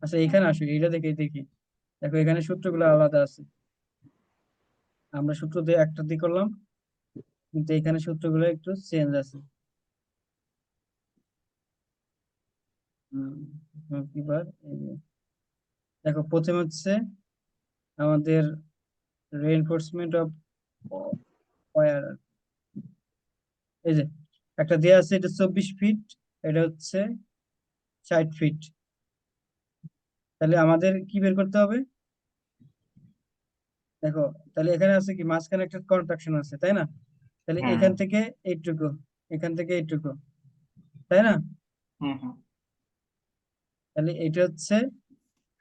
আচ্ছা হুম। এখানে আসো, এটা দেখে দেখি। দেখো এখানে সূত্রগুলো আলাদা আছে, আমরা সূত্র দিয়ে একটা দিয়ে করলাম, কিন্তু এখানে সূত্রগুলো একটু চেঞ্জ আছে। এবার এই যে দেখো, প্রথম হচ্ছে আমাদের রেইনফোর্সমেন্ট অফ ওয়্যার, এই যে একটা দেয়া আছে, এটা 24 ফিট, এটা হচ্ছে 60 ফিট। তাহলে আমাদের কি বের করতে হবে? দেখো, তাহলে এখানে আছে কি, মাঝখানে একটা কন্ট্রাকশন আছে, তাই না? তাহলে হুম এখান থেকে এইটুকু, এখান থেকে এইটুকু, তাই না? হুম হুম। তাহলে এটা হচ্ছে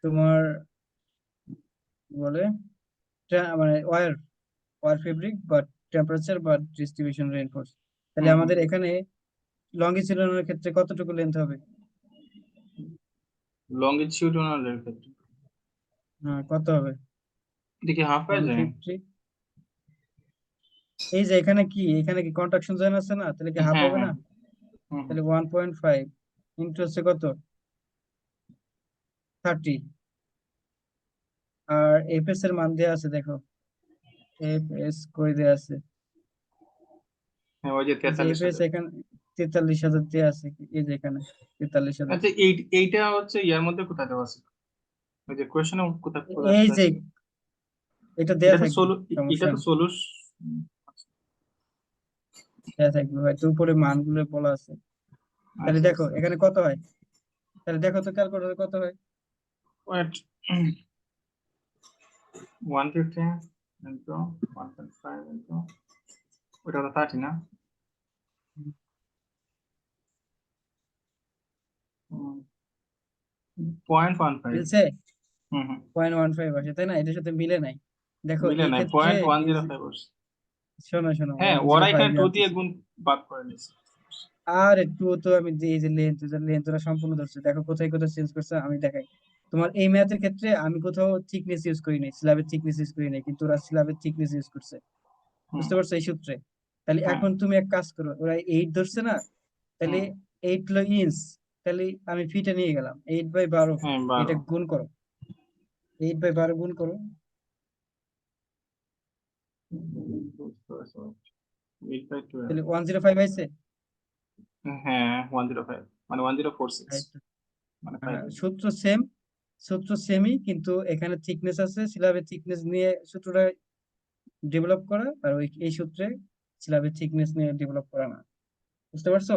তোমার কি বলে, মানে ওয়্যার, ওয়্যার ফেব্রিক বা টেম্পারেচার বা ডিস্ট্রিবিউশন রেইনফোর্স। তাহলে হুম হুম। আমাদের এখানে লঙ্গিটিউডিনাল ক্ষেত্রে কতটুকু লেন্থ হবে? লঙ্গিটিউডিনাল এর ক্ষেত্রে হ্যাঁ কত হবে? এটা কি হাফ হয়ে যায়? 150। এই যে এখানে কি, এখানে কি কন্ট্রাকশন জয়েন আছে না, তাহলে কি হাফ হ্যাঁ হবে হ্যাঁ। না? হুম হুম। তাহলে 1.5 ইন্টু হচ্ছে কত, 30 আর এফএস এর মান দেওয়া আছে দেখো, এফএস কই দেওয়া আছে, হ্যাঁ ওই যে এই যে 43,000। এফএস এখানে 43,000 দেওয়া আছে, এই যে এখানে 43,000। আচ্ছা এইটা হচ্ছে ইয়ার মধ্যে কোথায় দেওয়া আছে, ওই যে কোয়েশ্চেনে কোথায় কোথায় এই যে আছে? এটা দেয়া এটা তো থাকবে, এটা সমস্যা তো নেই, সলিউশন। দেয়া থাকবে, হয়তো উপরে মানগুলো বলা আছে। তাহলে আচ্ছা দেখো আচ্ছা এখানে কত হয়, তাহলে দেখো তো ক্যালকুলেটরে কত হয়। ওয়েট 150 into 1.5 into ওটা তো 30 না? 0.15। মিলছে, হুম হুম 0.15 আসে তাই না, এটার সাথে মিলে নাই। দেখো মিলে এই নাই, ক্ষেত্রে এই যে 0.105 আসছে। শোনো শোনো হ্যাঁ ওরা এখানে 105 2 দিয়ে আনতেছে। গুণ বাদ করে নিয়েছে। আর একটু তো আমি এই যে লেন্থ ওরা সম্পূর্ণ ধরছে, দেখো কোথায় কোথায় চেঞ্জ করছে আমি দেখাই। তোমার এই ম্যাথের ক্ষেত্রে আমি কোথাও থিকনেস ইউজ করি নাই, স্ল্যাবের থিকনেস ইউজ করি নাই, কিন্তু ওরা স্ল্যাবের থিকনেস ইউজ করছে, হুম বুঝতে পারছো এই সূত্রে। তাহলে হ্যাঁ এখন তুমি এক কাজ করো, ওরা 8 ধরছে না, তাহলে হুম 8 হলো ইঞ্চ, তাহলে আমি ফিটে নিয়ে গেলাম 8/12, হ্যাঁ এটা 12। গুণ করো, 8/12 গুণ করো, 8/12। তাহলে 105 আইছে। হ্যাঁ 105 মানে 1046 এই তো, মানে 5 হ্যাঁ, সূত্র সেমই, কিন্তু এখানে থিকনেস আছে, স্ল্যাবের থিকনেস নিয়ে সূত্রটা ডেভেলপ করা, আর এই সূত্রে স্ল্যাবের থিকনেস নিয়ে ডেভেলপ করা না, বুঝতে পারছো।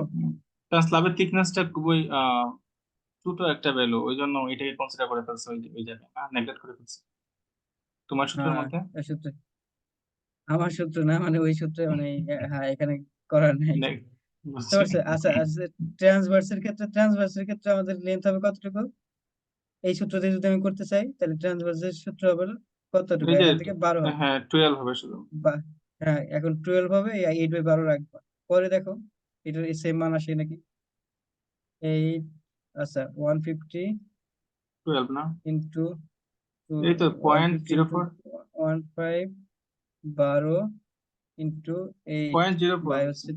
তার স্ল্যাবের থিকনেসটা খুবই ছোট একটা ভ্যালু, ওই জন্য এটাকে কনসিডার করে ফেলছে ওই জায়গায়, নেগলেক্ট করে ফেলছে তোমার সূত্রের হ্যাঁ, মধ্যে। এই সূত্রে, আমার সূত্র না, মানে ওই সূত্রে, মানে হ্যাঁ এখানে করার নেই, বুঝতে বুঝছি। পারছো। আচ্ছা আচ্ছা, ট্রান্সভার্সের ক্ষেত্রে আমাদের লেন্থ হবে কতটুকু, এই সূত্র দিয়ে যদি আমি করতে চাই, তাহলে ট্রান্সভার্সের সূত্র হবে কতটুকু, এই যে এখান থেকে 12 হবে, হ্যাঁ 12 হবে শুধু। বা হ্যাঁ এখন 12 হবে, 8/12 রাখবা, পরে দেখো এটার সেম মান আসে নাকি। 8, আচ্ছা 150 12 না, ইন্টু এই তো 150 ইন্টু 0.04। 15, 12 ইন্টু 8 0.04 বাই হচ্ছে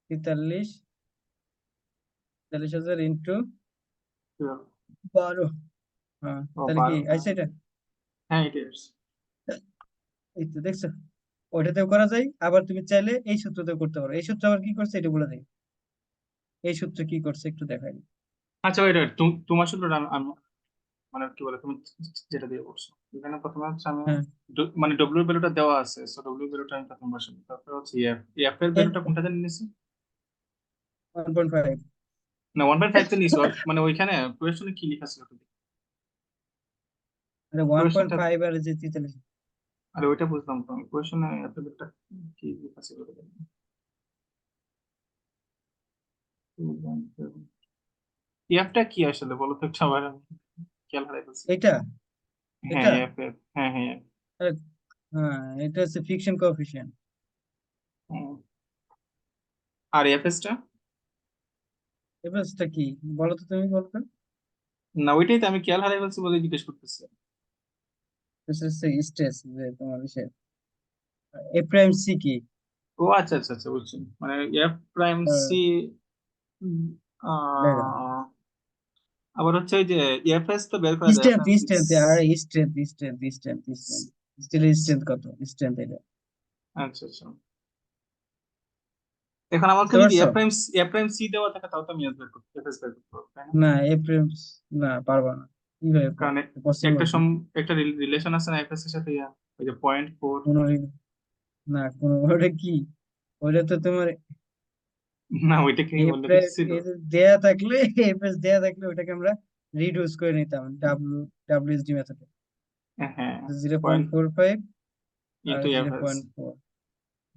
43,000 ইন্টু 12। 12, হ্যাঁ ও তাহলে কি 12, হ্যাঁ আইসা এটা, হ্যাঁ it is। এই তো দেখছো, ওইটাতেও করা যায়, আবার তুমি চাইলে এই সূত্রতেও করতে পারো। এই সূত্র আবার কি করছে এটা বলে দেয়, এই সূত্র কি করছে একটু দেখাই। আচ্ছা ওইটা তোমার সূত্রটা আমি মানে কি বলে তুমি যেটা দিয়ে করছো, এখানে প্রথমে হচ্ছে আমি হ্যাঁ, মানে ডব্লিউ ভ্যালুটা দেওয়া আছে, সো ডব্লিউ ভ্যালুটা আমি প্রথম বসাবো, তারপর হচ্ছে এফ, এফ এর এর ভ্যালুটা কোনটা জানি নিয়েছি। 1.5, না 1.5 তো নিয়েছি, মানে ওইখানে কোয়েশ্চনে কি লেখা ছিল মানে ওয়ান পয়েন্ট কোয়েশ্চনটা, ফাইভ আর যে 43, আরে ওইটা বুঝলাম তো, কোয়েশ্চনে এত একটা কি লেখা ছিল এফটা কি আসলে বলো তো একটা, আবার আমি খেয়াল হারাই ফেলছি। এটা হ্যাঁ এটা এফ এফ হ্যাঁ হ্যাঁ আরে, হ্যাঁ এটা হচ্ছে ফিকশন কোএফিসিয়েন্ট। হুম। আর এফএসটা, এফএসটা কি বলো তো, তুমি বলো তো। না ওইটাই তো আমি খেয়াল হারাই ফেলছি বলে জিজ্ঞেস করতেছি। এটা হচ্ছে স্ট্রেস, যে তোমার সে এ প্রাইম সি কি, ও আচ্ছা আচ্ছা আচ্ছা বুঝছি, মানে এফ প্রাইম সি। দেখো আবার হচ্ছে ওই যে এফএস তো বের করা যায়, স্ট্রেংথ, এফএস স্ট্রেংথ আর স্ট্রেংথ স্টিলের স্ট্রেংথ কত, স্ট্রেংথ এটা, আচ্ছা আচ্ছা। এখন আমাকে বুঝতে যদি পারছো। এফ প্রাইম সি দেওয়া থাকে তাও তো আমি এফএস বের করতে পারবো তাই না? না এ প্রাইম, না পারবা না, কিভাবে কারণ পসিবল একটা না, একটা রিলেশন আছে না এফএস এর সাথে, ওই যে 0.4। কোনো না কোনো, ওটা কি, ওটা তো তোমার না ওইটা কি এ অন্য প্রাইম কিছু ছিল। দেয়া থাকলে, এফএস দেয়া থাকলে ওটাকে আমরা রিডিউস করে নিতাম ডাব্লিউএসডি মেথডে, হ্যাঁ 0.45 আর into zero FS. Point four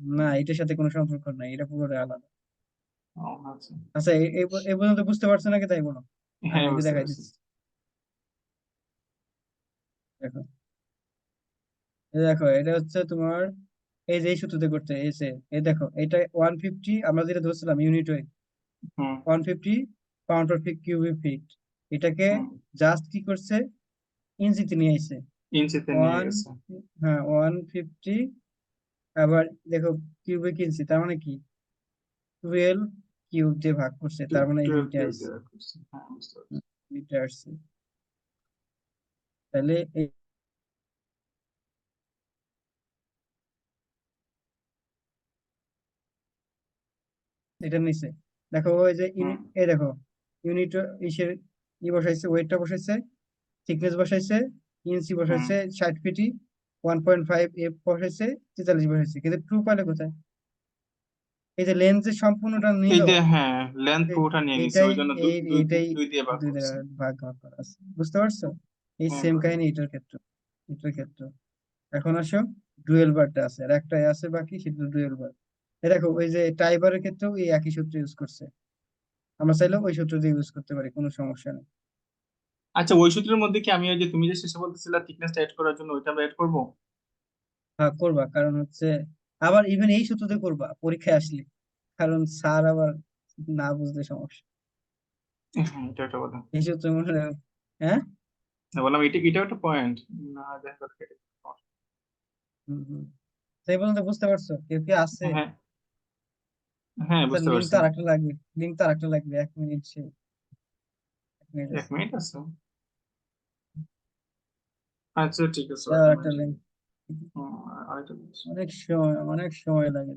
না এটার সাথে কোনো সম্পর্ক নাই, এটা পুরোটা আলাদা। ও আচ্ছা। আচ্ছা এই পর্যন্ত বুঝতে পারছো নাকি, তাই বলো, আমি হ্যাঁ এই যে বুঝতে দেখাই পারছি। দিচ্ছি, দেখো এই দেখো এটা হচ্ছে তোমার, এই যে এই সূত্রতে করতে এসে, এই দেখো এটা 150, আমরা যেটা ধরছিলাম ইউনিট ওয়েট, হুম 150 পাউন্ড পার কিউবিক ফিট, এটাকে হুম জাস্ট কি করছে, ইঞ্চিতে নিয়ে আসছে। ইঞ্চিতে নিয়ে ওয়ান, গেছে। হ্যাঁ 150, আবার দেখো কিউবিক ইঞ্চি, তার মানে কি 12 কিউব দিয়ে ভাগ করছে, তার মানে এই যে 12 এটা কিউব আসছে, দিয়ে করছে, হ্যাঁ বুঝতে পারছি। এটা আসছে। তাহলে এটা নিচে দেখো ওই যে হুম এই দেখো ইউনিট ইসের বসাইছে, ওয়েটটা বসাইছে, থিকনেস বসাইছে, ইঞ্চি হুম বসাইছে, 60 ফিটি, 1.5 এফ বসাইছে, 43 বসাইছে, কিন্তু ট্রু পাইলে কোথায়? এই যে লেন্সের সম্পূর্ণটা এই নিল, যে হ্যাঁ লেন্থ পুরোটা নিয়ে নিছে এইটাই ওই জন্য দুই দুই এইটাই দুই দিয়ে ভাগ দুই করছে। ভাগ ভাগ করা আছে, বুঝতে পারছো? এই হুম সেম হুম কাহিনী এটার ক্ষেত্রে। এখন আসো ডুয়েল বারটা আছে, আর একটাই আছে বাকি, সেটা ডুয়েল বার। দেখো ওই যে টাইবারের ক্ষেত্রেও এই একই সূত্র ইউজ করছে, আমরা চাইলেও ওই সূত্র দিয়ে ইউজ করতে পারি, কোনো সমস্যা নেই। আচ্ছা ওই সূত্রের মধ্যে কি আমি ওই যে তুমি যে শেষে বলতেছিলা থিকনেসটা এড করার জন্য ওইটা আমরা এড করবো? হ্যাঁ করবা, কারণ হচ্ছে আবার ইভেন এই সূত্র দিয়ে করবা পরীক্ষায় আসলে, কারণ স্যার আবার না বুঝলে সমস্যা। হ্যাঁ এটা একটা কথা। এই সূত্র মনে হয়, হ্যাঁ। বললাম এটা এটাও একটা পয়েন্ট। না দেখা যাক হম হম। সেই পর্যন্ত বুঝতে পারছো? কেউ কি আছে? হ্যাঁ হ্যাঁ আচ্ছা বুঝতে লিঙ্ক তো পারছি। আরেকটা লাগবে, লিঙ্ক তো আরেকটা লাগবে, 1 মিনিট 1 মিনিট এক আছে। মিনিট আছে। আচ্ছা ঠিক আছে দাও ওয়েট একটা লিঙ্ক, আরেকটা অনেক সময় লাগে।